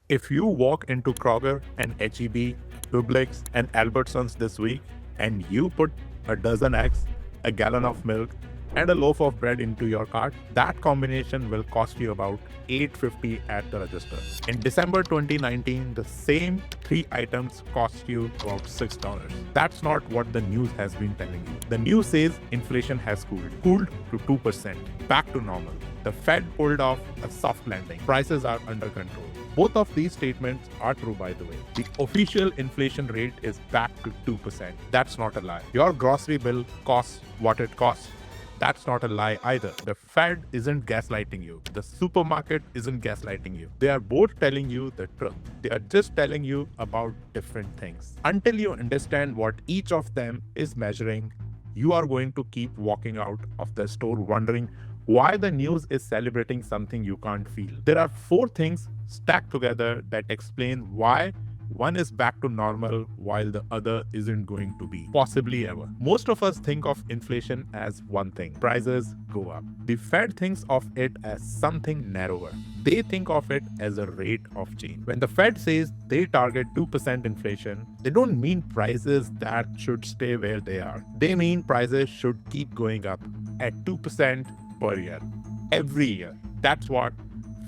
If you walk into Kroger and H-E-B, Publix and Albertsons this week and you put a dozen eggs, a gallon of milk, and a loaf of bread into your cart, that combination will cost you about $8.50 at the register. In December 2019, the same three items cost you about $6. That's not what the news has been telling you. The news says inflation has cooled to 2%, back to normal. The Fed pulled off a soft landing. Prices are under control. Both of these statements are true, by the way. The official inflation rate is back to 2%. That's not a lie. Your grocery bill costs what it costs. That's not a lie either. The Fed isn't gaslighting you. The supermarket isn't gaslighting you. They are both telling you the truth. They are just telling you about different things. Until you understand what each of them is measuring, you are going to keep walking out of the store wondering why the news is celebrating something you can't feel. There are four things stacked together that explain why one is back to normal while the other isn't going to be, possibly ever. Most of us think of inflation as one thing. Prices go up. The Fed thinks of it as something narrower. They think of it as a rate of change. When the Fed says they target 2% inflation, they don't mean prices that should stay where they are. They mean prices should keep going up at 2% per year, every year. That's what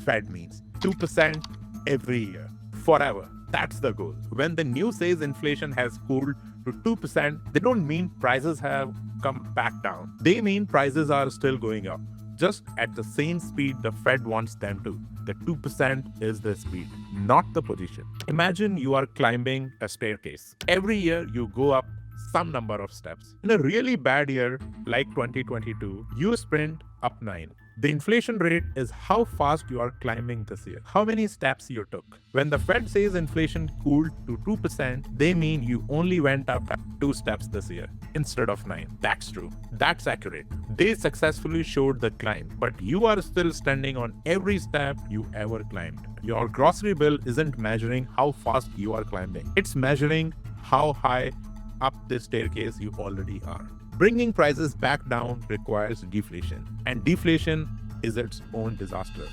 Fed means. 2% every year, forever. That's the goal. When the news says inflation has cooled to 2%, they don't mean prices have come back down. They mean prices are still going up, just at the same speed the Fed wants them to. The 2% is the speed, not the position. Imagine you are climbing a staircase. Every year you go up some number of steps. In a really bad year like 2022, you sprint up 9. The inflation rate is how fast you are climbing this year, how many steps you took. When the Fed says inflation cooled to 2%, they mean you only went up 2 steps this year instead of 9. That's true. That's accurate. They successfully showed the climb, but you are still standing on every step you ever climbed. Your grocery bill isn't measuring how fast you are climbing. It's measuring how high up the staircase you already are. Bringing prices back down requires deflation, and deflation is its own disaster.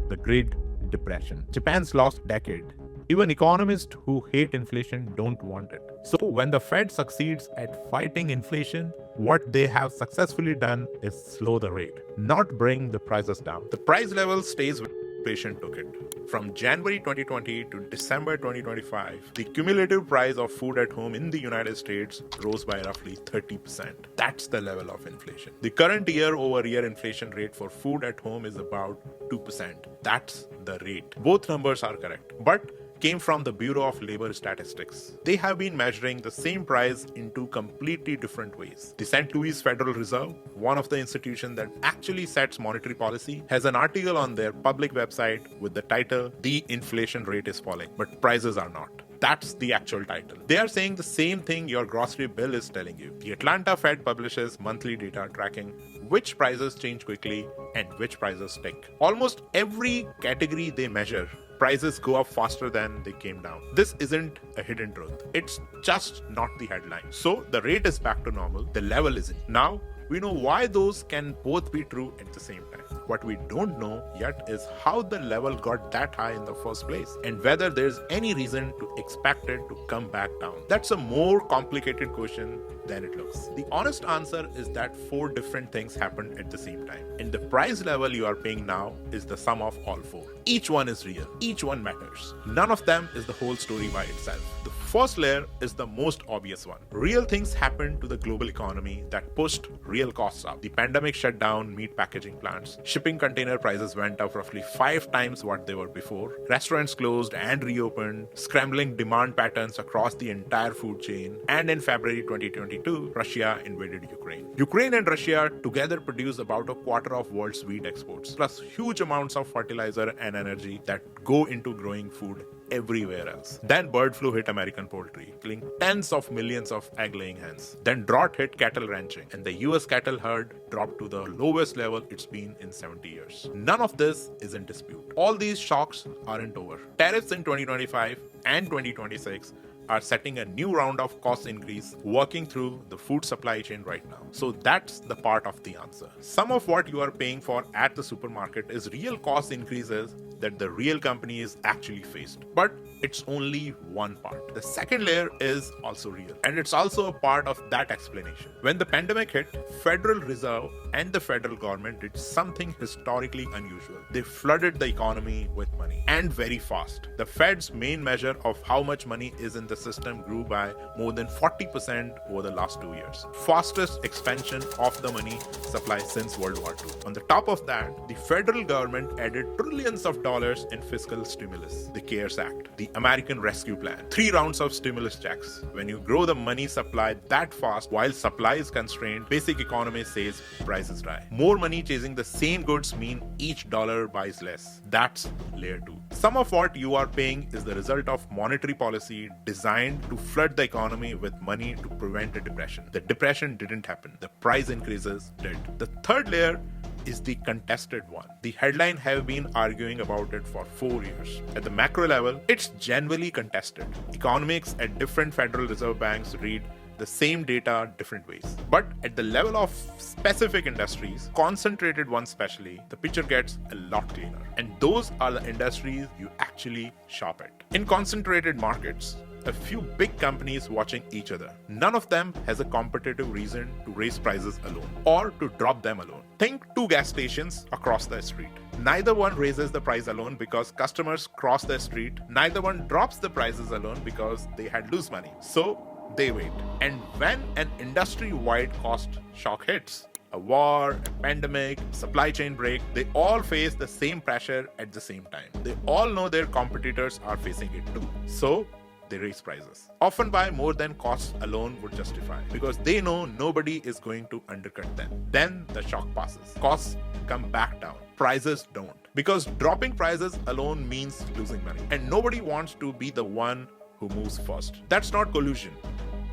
The Great Depression, Japan's lost decade. Even economists who hate inflation don't want it. So when the Fed succeeds at fighting inflation, what they have successfully done is slow the rate, not bring the prices down. The price level stays where inflation took it. From January 2020 to December 2025, the cumulative price of food at home in the United States rose by roughly 30%. That's the level of inflation. The current year-over-year inflation rate for food at home is about 2%. That's the rate. Both numbers are correct, but came from the Bureau of Labor Statistics. They have been measuring the same price in two completely different ways. The St. Louis Federal Reserve, one of the institutions that actually sets monetary policy, has an article on their public website with the title, "The Inflation Rate is Falling, but Prices Are Not." That's the actual title. They are saying the same thing your grocery bill is telling you. The Atlanta Fed publishes monthly data tracking which prices change quickly and which prices stick. Almost every category they measure, prices go up faster than they came down. This isn't a hidden truth. It's just not the headline. So the rate is back to normal, the level isn't. Now, we know why those can both be true at the same time. What we don't know yet is how the level got that high in the first place and whether there's any reason to expect it to come back down. That's a more complicated question than it looks. The honest answer is that 4 different things happened at the same time. And the price level you are paying now is the sum of all 4. Each one is real. Each one matters. None of them is the whole story by itself. The first layer is the most obvious one. Real things happened to the global economy that pushed real costs up. The pandemic shut down meat packaging plants. Shipping container prices went up roughly 5 times what they were before. Restaurants closed and reopened, scrambling demand patterns across the entire food chain. And in February 2022, Russia invaded Ukraine. Ukraine and Russia together produce about a quarter of world's wheat exports, plus huge amounts of fertilizer and energy that go into growing food everywhere else. Then bird flu hit American poultry, killing tens of millions of egg-laying hens. Then drought hit cattle ranching, and the US cattle herd dropped to the lowest level it's been in 70 years. None of this is in dispute. All these shocks aren't over. Tariffs in 2025 and 2026 are setting a new round of cost increase working through the food supply chain right now. So that's the part of the answer. Some of what you are paying for at the supermarket is real cost increases that the real company is actually faced. But it's only one part. The second layer is also real, and it's also a part of that explanation. When the pandemic hit, Federal Reserve and the federal government did something historically unusual. They flooded the economy with money, and very fast. The Fed's main measure of how much money is in the system grew by more than 40% over the last 2 years. Fastest expansion of the money supply since World War II. On the top of that, the federal government added trillions of dollars in fiscal stimulus. The CARES Act, the American Rescue Plan, 3 rounds of stimulus checks. When you grow the money supply that fast while supply is constrained, basic economy says prices dry. More money chasing the same goods mean each dollar buys less. That's layer 2. Some of what you are paying is the result of monetary policy designed to flood the economy with money to prevent a depression. The depression didn't happen. The price increases did. The third layer is the contested one. The headline have been arguing about it for 4 years. At the macro level, it's generally contested. Economics at different Federal Reserve banks read the same data different ways. But at the level of specific industries, concentrated ones especially, the picture gets a lot cleaner. And those are the industries you actually shop at. In concentrated markets, a few big companies watching each other. None of them has a competitive reason to raise prices alone or to drop them alone. Think 2 gas stations across the street. Neither one raises the price alone because customers cross the street. Neither one drops the prices alone because they had lose money. So they wait. And when an industry-wide cost shock hits, a war, a pandemic, supply chain break, they all face the same pressure at the same time. They all know their competitors are facing it too. So they raise prices, often by more than costs alone would justify, because they know nobody is going to undercut them. Then the shock passes. Costs come back down. Prices don't. Because dropping prices alone means losing money. And nobody wants to be the one who moves first. That's not collusion.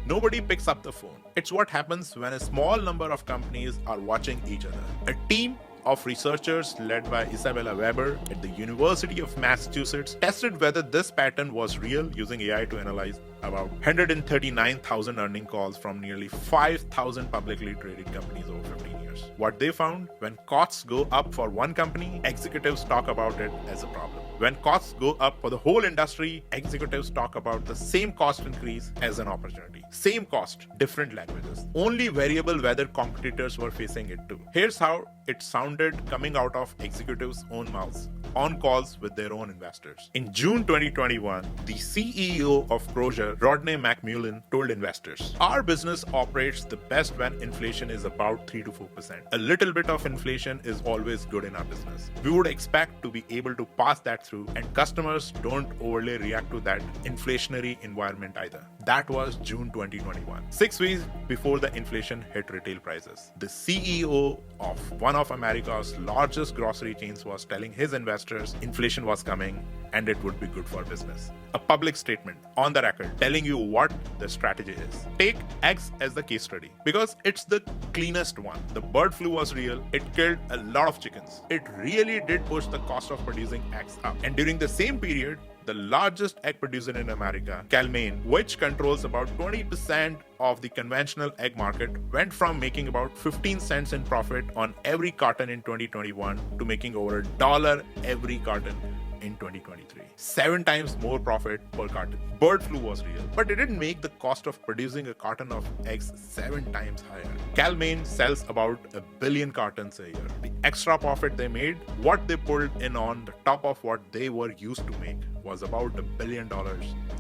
Nobody picks up the phone. It's what happens when a small number of companies are watching each other. A team of researchers led by Isabella Weber at the University of Massachusetts tested whether this pattern was real using AI to analyze about 139,000 earning calls from nearly 5,000 publicly traded companies over 15 years. What they found, when costs go up for one company, executives talk about it as a problem. When costs go up for the whole industry, executives talk about the same cost increase as an opportunity. Same cost, different languages. Only variable whether competitors were facing it too. Here's how it sounded coming out of executives' own mouths on calls with their own investors. In June 2021, the CEO of Kroger, Rodney McMullen, told investors, "Our business operates the best when inflation is about 3 to 4%. A little bit of inflation is always good in our business. We would expect to be able to pass that through, and customers don't overly react to that inflationary environment either." That was June 2021, 6 weeks before the inflation hit retail prices. The CEO of one of America's largest grocery chains was telling his investors inflation was coming and it would be good for business. A public statement on the record telling you what the strategy is. Take eggs as the case study because it's the cleanest one. The bird flu was real. It killed a lot of chickens. It really did push the cost of producing eggs up. And during the same period, the largest egg producer in America, Cal-Maine, which controls about 20% of the conventional egg market, went from making about 15 cents in profit on every carton in 2021 to making over $1 every carton in 2023. 7 times more profit per carton. Bird flu was real, but it didn't make the cost of producing a carton of eggs 7 times higher. Cal-Maine sells about 1 billion cartons a year. The extra profit they made, what they pulled in on the top of what they were used to make, was about $1 billion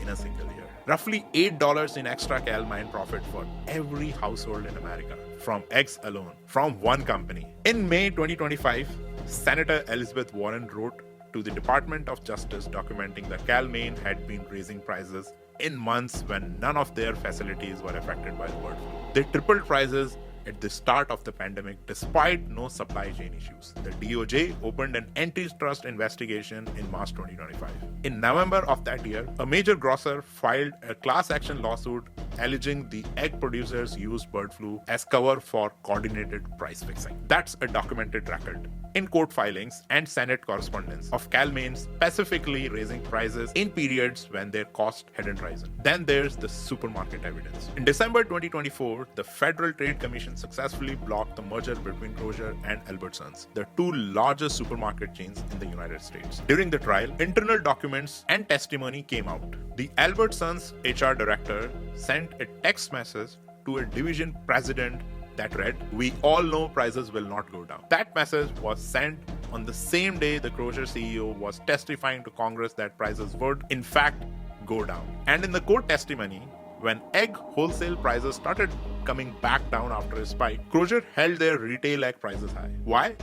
in a single year. Roughly $8 in extra Cal-Maine profit for every household in America from eggs alone, from one company. In May 2025, Senator Elizabeth Warren wrote to the Department of Justice documenting that Cal-Maine had been raising prices in months when none of their facilities were affected by the bird flu. They tripled prices at the start of the pandemic despite no supply chain issues. The DOJ opened an antitrust investigation in March 2025. In November of that year, a major grocer filed a class action lawsuit alleging the egg producers used bird flu as cover for coordinated price fixing. That's a documented record in court filings and Senate correspondence of Cal-Maine specifically raising prices in periods when their cost hadn't risen. Then there's the supermarket evidence. In December 2024, the Federal Trade Commission successfully blocked the merger between Kroger and Albertsons, the two largest supermarket chains in the United States. During the trial, internal documents and testimony came out. The Albertsons HR director sent a text message to a division president that read, "We all know prices will not go down." That message was sent on the same day the Kroger CEO was testifying to Congress that prices would, in fact, go down. And in the court testimony, when egg wholesale prices started coming back down after a spike, Kroger held their retail egg prices high. Why?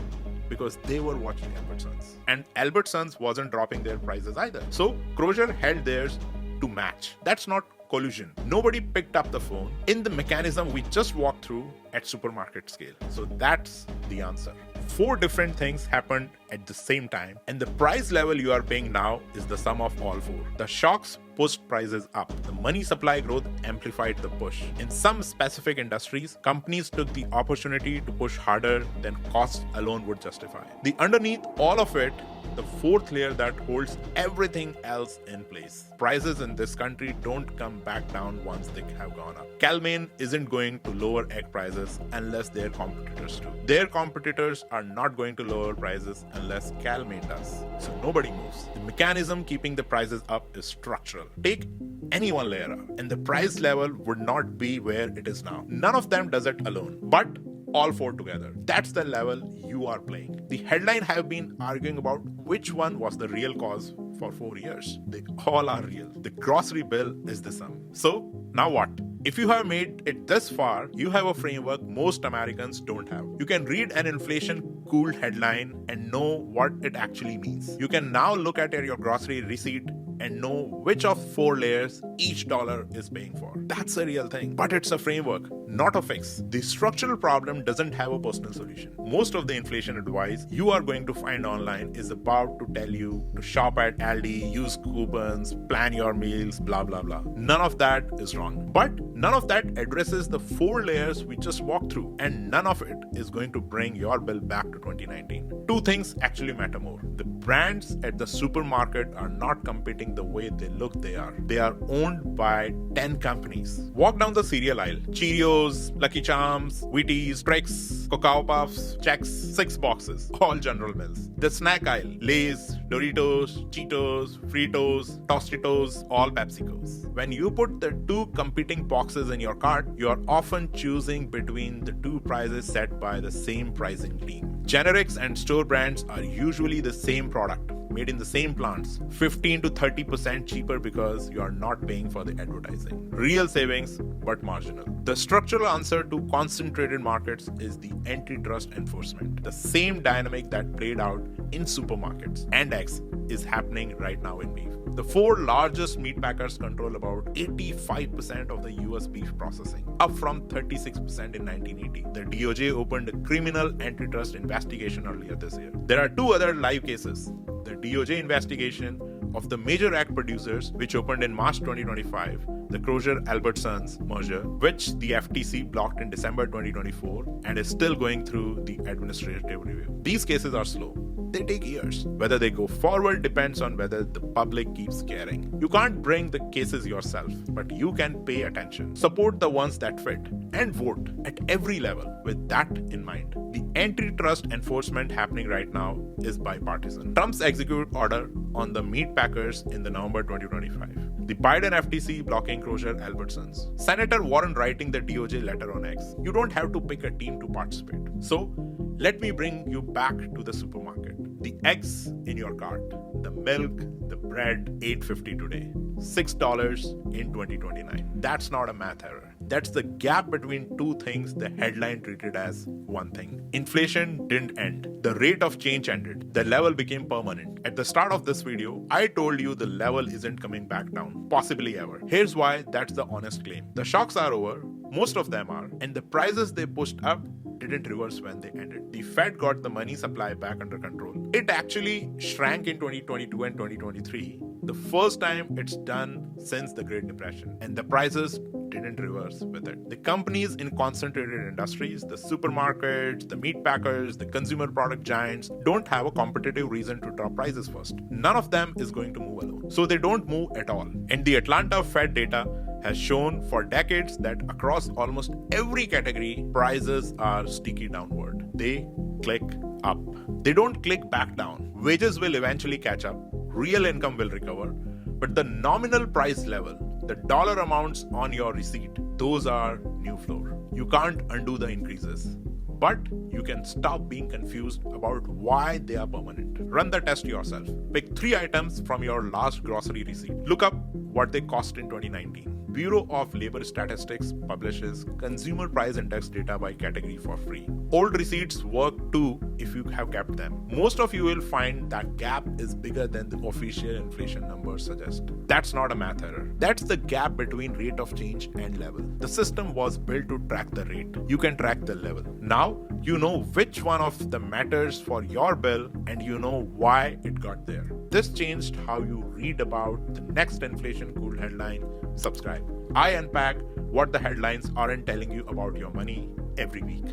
Because they were watching Albertsons. And Albertsons wasn't dropping their prices either. So Kroger held theirs to match. That's not collusion. Nobody picked up the phone in the mechanism we just walked through at supermarket scale. So that's the answer. 4 different things happened at the same time, and the price level you are paying now is the sum of all 4. The shocks pushed prices up. The money supply growth amplified the push. In some specific industries, companies took the opportunity to push harder than cost alone would justify. The underneath all of it, the 4th layer that holds everything else in place. Prices in this country don't come back down once they have gone up. Cal-Maine isn't going to lower egg prices unless their competitors do. Their competitors are not going to lower prices unless Cal-Maine does. So nobody moves. The mechanism keeping the prices up is structural. Take any one layer up, and the price level would not be where it is now. None of them does it alone, but all 4 together. That's the level you are playing. The headline have been arguing about which one was the real cause for 4 years. They all are real. The grocery bill is the sum. So now what? If you have made it this far, you have a framework most Americans don't have. You can read an inflation-cooled headline and know what it actually means. You can now look at your grocery receipt and know which of 4 layers each dollar is paying for. That's a real thing. But it's a framework, not a fix. The structural problem doesn't have a personal solution. Most of the inflation advice you are going to find online is about to tell you to shop at Aldi, use coupons, plan your meals, blah, blah, blah. None of that is wrong. But none of that addresses the 4 layers we just walked through. And none of it is going to bring your bill back to 2019. 2 things actually matter more. The brands at the supermarket are not competing the way they look they are. They are owned by 10 companies. Walk down the cereal aisle. Cheerios, Lucky Charms, Wheaties, Trix, Cocoa Puffs, Chex, 6 boxes, all General Mills. The snack aisle. Lay's, Doritos, Cheetos, Fritos, Tostitos, all PepsiCos. When you put the 2 competing boxes in your cart, you are often choosing between the 2 prices set by the same pricing team. Generics and store brands are usually the same product, made in the same plants, 15 to 30% cheaper because you are not paying for the advertising. Real savings, but marginal. The structural answer to concentrated markets is the antitrust enforcement. The same dynamic that played out in supermarkets and eggs is happening right now in beef. The 4 largest meat packers control about 85% of the US beef processing, up from 36% in 1980. The DOJ opened a criminal antitrust investigation earlier this year. There are 2 other live cases. The DOJ investigation of the major egg producers, which opened in March 2025, the Kroger-Albertsons merger, which the FTC blocked in December 2024 and is still going through the administrative review. These cases are slow. They take years. Whether they go forward depends on whether the public keeps caring. You can't bring the cases yourself, but you can pay attention. Support the ones that fit and vote at every level with that in mind. The antitrust enforcement happening right now is bipartisan. Trump's executive order on the meat packers in the November 2025. The Biden FTC blocking Kroger-Albertsons. Senator Warren writing the DOJ letter on X. You don't have to pick a team to participate. So, let me bring you back to the supermarket. The eggs in your cart, the milk, the bread, $8.50 today, $6 in 2029. That's not a math error. That's the gap between 2 things the headline treated as one thing. Inflation didn't end. The rate of change ended. The level became permanent. At the start of this video, I told you the level isn't coming back down, possibly ever. Here's why that's the honest claim. The shocks are over, most of them are, and the prices they pushed up didn't reverse when they ended. The Fed got the money supply back under control. It actually shrank in 2022 and 2023. the first time it's done since the Great Depression, and the prices didn't reverse with it. The companies in concentrated industries, the supermarkets, the meat packers, the consumer product giants, don't have a competitive reason to drop prices first. None of them is going to move alone. So they don't move at all. And the Atlanta Fed data has shown for decades that across almost every category, prices are sticky downward. They click up. They don't click back down. Wages will eventually catch up. Real income will recover. But the nominal price level, the dollar amounts on your receipt, those are new floor. You can't undo the increases. But you can stop being confused about why they are permanent. Run the test yourself. Pick 3 items from your last grocery receipt. Look up what they cost in 2019. Bureau of Labor Statistics publishes consumer price index data by category for free. Old receipts work too if you have kept them. Most of you will find that gap is bigger than the official inflation numbers suggest. That's not a math error. That's the gap between rate of change and level. The system was built to track the rate. You can track the level. Now you know which one of them matters for your bill and you know why it got there. This changed how you read about the next inflation cool headline. Subscribe. I unpack what the headlines aren't telling you about your money every week.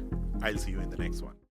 I'll see you in the next one.